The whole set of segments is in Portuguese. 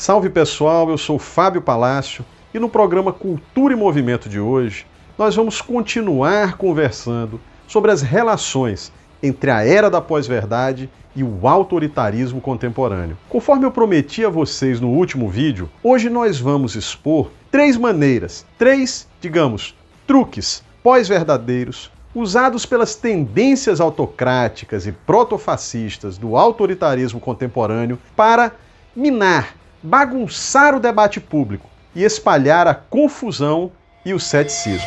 Salve pessoal, eu sou Fábio Palácio e no programa Cultura e Movimento de hoje nós vamos continuar conversando sobre as relações entre a era da pós-verdade e o autoritarismo contemporâneo. Conforme eu prometi a vocês no último vídeo, hoje nós vamos expor três maneiras, truques pós-verdadeiros usados pelas tendências autocráticas e protofascistas do autoritarismo contemporâneo para minar, bagunçar o debate público e espalhar a confusão e o ceticismo.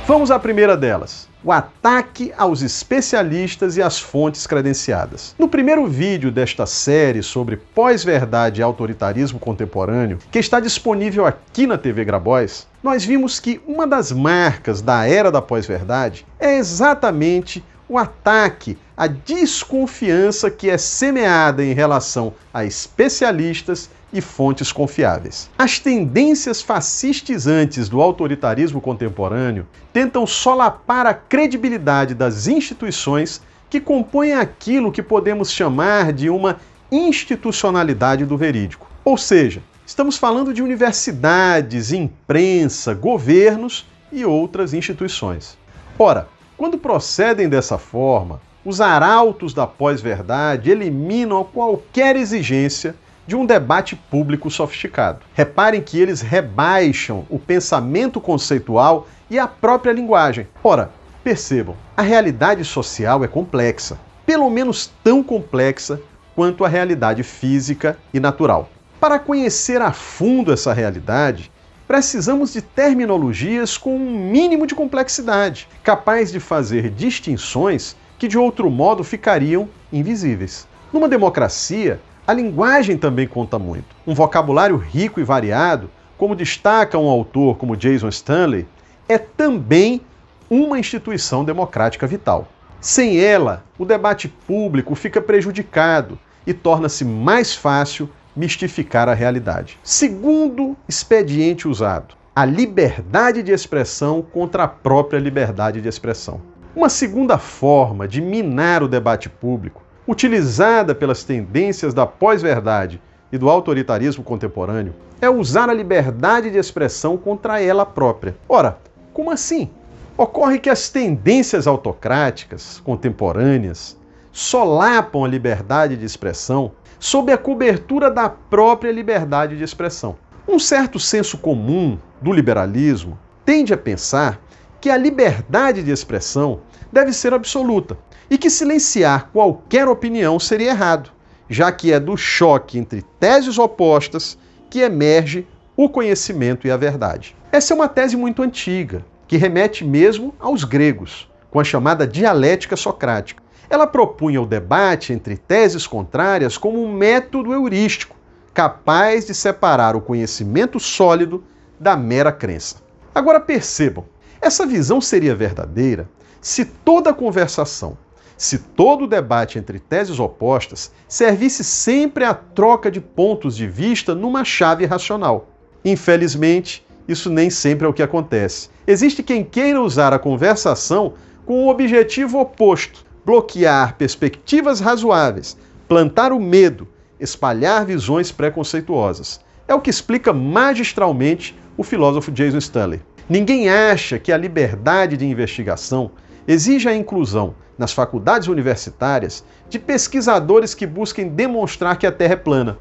Vamos à primeira delas, o ataque aos especialistas e às fontes credenciadas. No primeiro vídeo desta série sobre pós-verdade e autoritarismo contemporâneo, que está disponível aqui na TV Grabois, nós vimos que uma das marcas da era da pós-verdade é exatamente o ataque, a desconfiança que é semeada em relação a especialistas e fontes confiáveis. As tendências fascistizantes do autoritarismo contemporâneo tentam solapar a credibilidade das instituições que compõem aquilo que podemos chamar de uma institucionalidade do verídico. Ou seja, estamos falando de universidades, imprensa, governos e outras instituições. Ora, quando procedem dessa forma, os arautos da pós-verdade eliminam qualquer exigência de um debate público sofisticado. Reparem que eles rebaixam o pensamento conceitual e a própria linguagem. Ora, percebam, a realidade social é complexa, pelo menos tão complexa quanto a realidade física e natural. Para conhecer a fundo essa realidade, precisamos de terminologias com um mínimo de complexidade, capaz de fazer distinções que de outro modo ficariam invisíveis. Numa democracia, a linguagem também conta muito. Um vocabulário rico e variado, como destaca um autor como Jason Stanley, é também uma instituição democrática vital. Sem ela, o debate público fica prejudicado e torna-se mais fácil mistificar a realidade. Segundo expediente usado, a liberdade de expressão contra a própria liberdade de expressão. Uma segunda forma de minar o debate público, utilizada pelas tendências da pós-verdade e do autoritarismo contemporâneo, é usar a liberdade de expressão contra ela própria. Ora, como assim? Ocorre que as tendências autocráticas contemporâneas solapam a liberdade de expressão sob a cobertura da própria liberdade de expressão. Um certo senso comum do liberalismo tende a pensar que a liberdade de expressão deve ser absoluta e que silenciar qualquer opinião seria errado, já que é do choque entre teses opostas que emerge o conhecimento e a verdade. Essa é uma tese muito antiga, que remete mesmo aos gregos, com a chamada dialética socrática. Ela propunha o debate entre teses contrárias como um método heurístico, capaz de separar o conhecimento sólido da mera crença. Agora percebam, essa visão seria verdadeira se toda conversação, se todo o debate entre teses opostas servisse sempre à troca de pontos de vista numa chave racional. Infelizmente, isso nem sempre é o que acontece. Existe quem queira usar a conversação com o objetivo oposto, bloquear perspectivas razoáveis, plantar o medo, espalhar visões preconceituosas. É o que explica magistralmente o filósofo Jason Stanley. Ninguém acha que a liberdade de investigação exige a inclusão nas faculdades universitárias de pesquisadores que busquem demonstrar que a Terra é plana.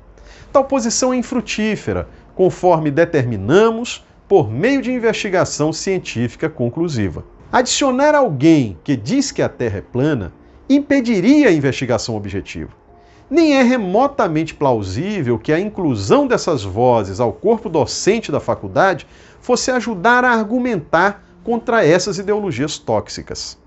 Tal posição é infrutífera, conforme determinamos por meio de investigação científica conclusiva. Adicionar alguém que diz que a Terra é plana impediria a investigação objetiva. Nem é remotamente plausível que a inclusão dessas vozes ao corpo docente da faculdade fosse ajudar a argumentar contra essas ideologias tóxicas.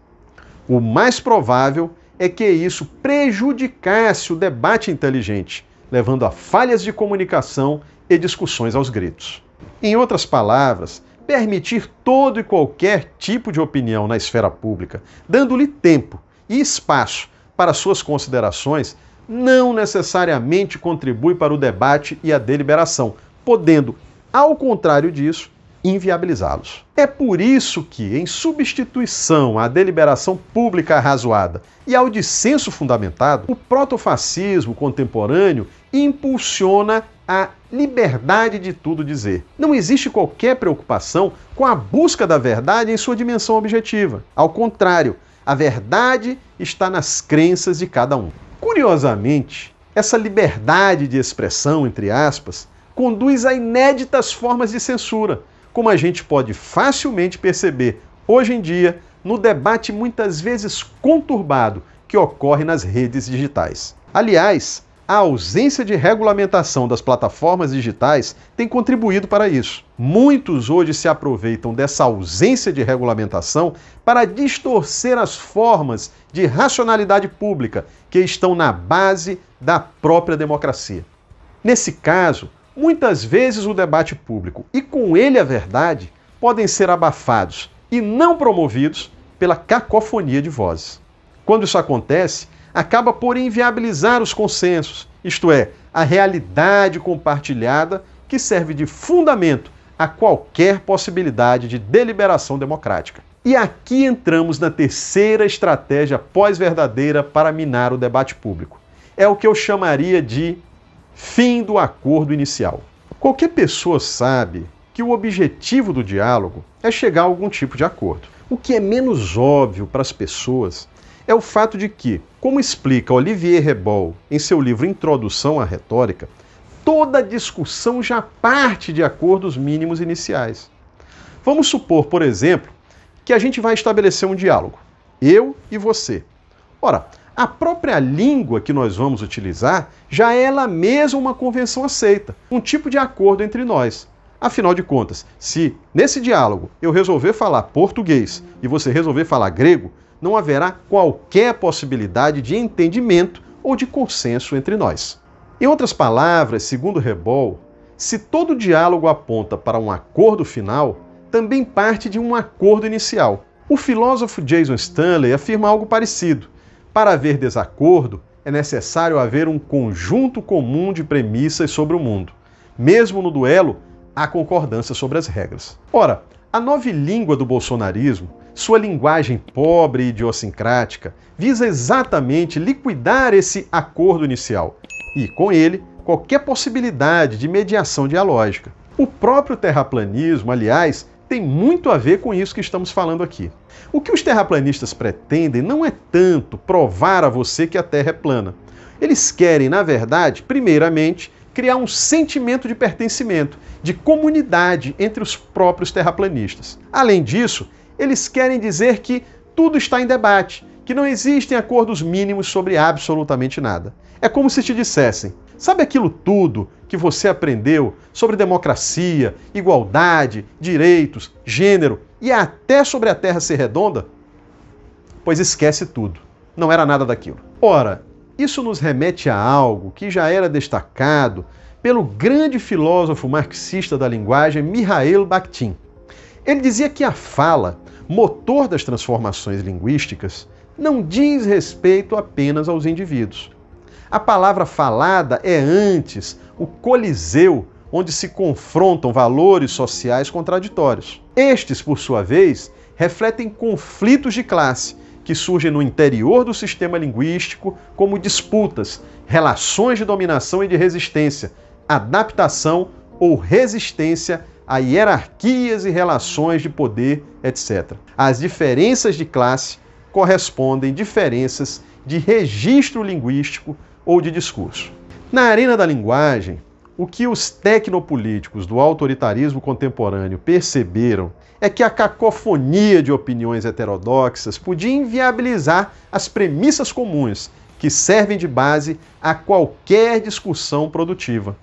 O mais provável é que isso prejudicasse o debate inteligente, levando a falhas de comunicação e discussões aos gritos. Em outras palavras, permitir todo e qualquer tipo de opinião na esfera pública, dando-lhe tempo e espaço para suas considerações não necessariamente contribui para o debate e a deliberação, podendo, ao contrário disso, inviabilizá-los. É por isso que, em substituição à deliberação pública arrazoada e ao dissenso fundamentado, o protofascismo contemporâneo impulsiona a liberdade de tudo dizer. Não existe qualquer preocupação com a busca da verdade em sua dimensão objetiva. Ao contrário, a verdade está nas crenças de cada um. Curiosamente, essa liberdade de expressão, entre aspas, conduz a inéditas formas de censura, como a gente pode facilmente perceber hoje em dia no debate muitas vezes conturbado que ocorre nas redes digitais. Aliás, a ausência de regulamentação das plataformas digitais tem contribuído para isso. Muitos hoje se aproveitam dessa ausência de regulamentação para distorcer as formas de racionalidade pública que estão na base da própria democracia. Nesse caso, muitas vezes o debate público e com ele a verdade podem ser abafados e não promovidos pela cacofonia de vozes. Quando isso acontece, acaba por inviabilizar os consensos, isto é, a realidade compartilhada que serve de fundamento a qualquer possibilidade de deliberação democrática. E aqui entramos na terceira estratégia pós-verdadeira para minar o debate público. É o que eu chamaria de fim do acordo inicial. Qualquer pessoa sabe que o objetivo do diálogo é chegar a algum tipo de acordo. O que é menos óbvio para as pessoas é o fato de que, como explica Olivier Rebol em seu livro Introdução à Retórica, toda discussão já parte de acordos mínimos iniciais. Vamos supor, por exemplo, que a gente vai estabelecer um diálogo, eu e você. Ora, a própria língua que nós vamos utilizar já é ela mesma uma convenção aceita, um tipo de acordo entre nós. Afinal de contas, se nesse diálogo eu resolver falar português e você resolver falar grego, não haverá qualquer possibilidade de entendimento ou de consenso entre nós. Em outras palavras, segundo Rebol, se todo diálogo aponta para um acordo final, também parte de um acordo inicial. O filósofo Jason Stanley afirma algo parecido. Para haver desacordo, é necessário haver um conjunto comum de premissas sobre o mundo. Mesmo no duelo, há concordância sobre as regras. Ora, a nova língua do bolsonarismo, sua linguagem pobre e idiosincrática, visa exatamente liquidar esse acordo inicial e, com ele, qualquer possibilidade de mediação dialógica. O próprio terraplanismo, aliás, tem muito a ver com isso que estamos falando aqui. O que os terraplanistas pretendem não é tanto provar a você que a Terra é plana. Eles querem, na verdade, primeiramente, criar um sentimento de pertencimento, de comunidade entre os próprios terraplanistas. Além disso, eles querem dizer que tudo está em debate, que não existem acordos mínimos sobre absolutamente nada. É como se te dissessem, sabe aquilo tudo que você aprendeu sobre democracia, igualdade, direitos, gênero e até sobre a Terra ser redonda? Pois esquece tudo. Não era nada daquilo. Ora, isso nos remete a algo que já era destacado pelo grande filósofo marxista da linguagem Mikhail Bakhtin. Ele dizia que a fala, motor das transformações linguísticas, não diz respeito apenas aos indivíduos. A palavra falada é antes o coliseu onde se confrontam valores sociais contraditórios. Estes, por sua vez, refletem conflitos de classe que surgem no interior do sistema linguístico como disputas, relações de dominação e de resistência, adaptação ou resistência a hierarquias e relações de poder, etc. As diferenças de classe correspondem diferenças de registro linguístico ou de discurso. Na arena da linguagem, o que os tecnopolíticos do autoritarismo contemporâneo perceberam é que a cacofonia de opiniões heterodoxas podia inviabilizar as premissas comuns que servem de base a qualquer discussão produtiva.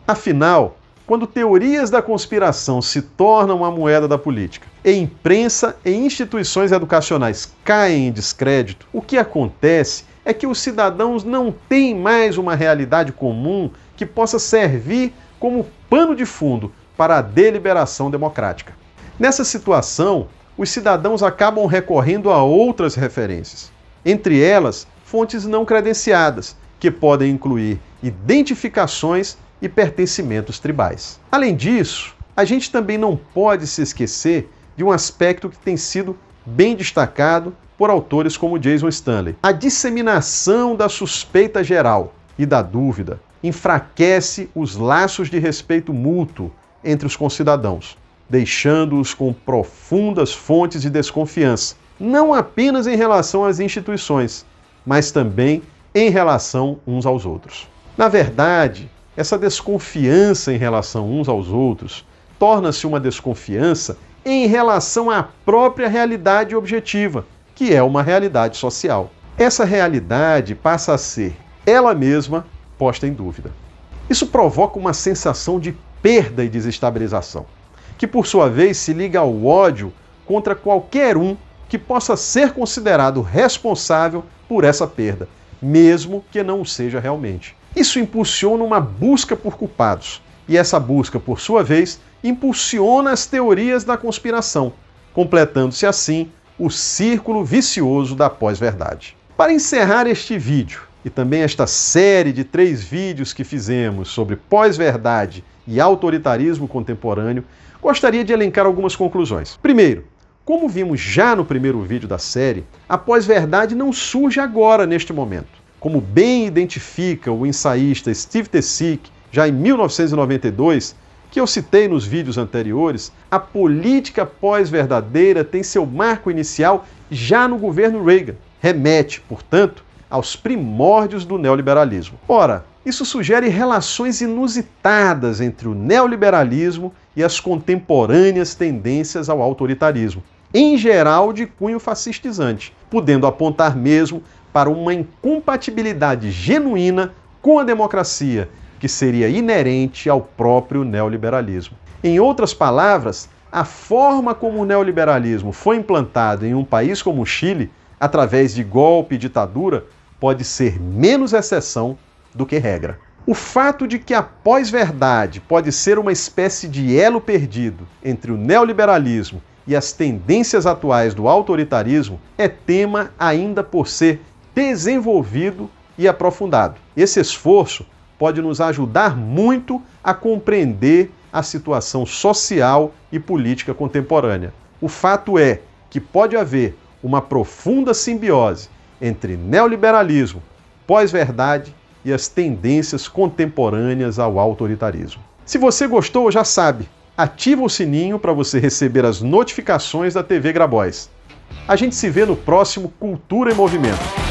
Afinal, quando teorias da conspiração se tornam a moeda da política, e imprensa e instituições educacionais caem em descrédito, o que acontece é que os cidadãos não têm mais uma realidade comum que possa servir como pano de fundo para a deliberação democrática. Nessa situação, os cidadãos acabam recorrendo a outras referências. Entre elas, fontes não credenciadas, que podem incluir identificações e pertencimentos tribais. Além disso, a gente também não pode se esquecer de um aspecto que tem sido bem destacado por autores como Jason Stanley. A disseminação da suspeita geral e da dúvida enfraquece os laços de respeito mútuo entre os concidadãos, deixando-os com profundas fontes de desconfiança, não apenas em relação às instituições, mas também em relação uns aos outros. Na verdade, essa desconfiança em relação uns aos outros torna-se uma desconfiança em relação à própria realidade objetiva, que é uma realidade social. Essa realidade passa a ser, ela mesma, posta em dúvida. Isso provoca uma sensação de perda e desestabilização, que por sua vez se liga ao ódio contra qualquer um que possa ser considerado responsável por essa perda, mesmo que não o seja realmente. Isso impulsiona uma busca por culpados, e essa busca, por sua vez, impulsiona as teorias da conspiração, completando-se assim o círculo vicioso da pós-verdade. Para encerrar este vídeo, e também esta série de 3 vídeos que fizemos sobre pós-verdade e autoritarismo contemporâneo, gostaria de elencar algumas conclusões. Primeiro, como vimos já no primeiro vídeo da série, a pós-verdade não surge agora, neste momento. Como bem identifica o ensaísta Steve Tessic, já em 1992, que eu citei nos vídeos anteriores, a política pós-verdadeira tem seu marco inicial já no governo Reagan. Remete, portanto, aos primórdios do neoliberalismo. Ora, isso sugere relações inusitadas entre o neoliberalismo e as contemporâneas tendências ao autoritarismo, em geral de cunho fascistizante, podendo apontar mesmo para uma incompatibilidade genuína com a democracia, que seria inerente ao próprio neoliberalismo. Em outras palavras, a forma como o neoliberalismo foi implantado em um país como o Chile, através de golpe e ditadura, pode ser menos exceção do que regra. O fato de que a pós-verdade pode ser uma espécie de elo perdido entre o neoliberalismo e as tendências atuais do autoritarismo é tema ainda por ser desenvolvido e aprofundado. Esse esforço pode nos ajudar muito a compreender a situação social e política contemporânea. O fato é que pode haver uma profunda simbiose entre neoliberalismo, pós-verdade e as tendências contemporâneas ao autoritarismo. Se você gostou, já sabe, ativa o sininho para você receber as notificações da TV Grabois. A gente se vê no próximo Cultura em Movimento.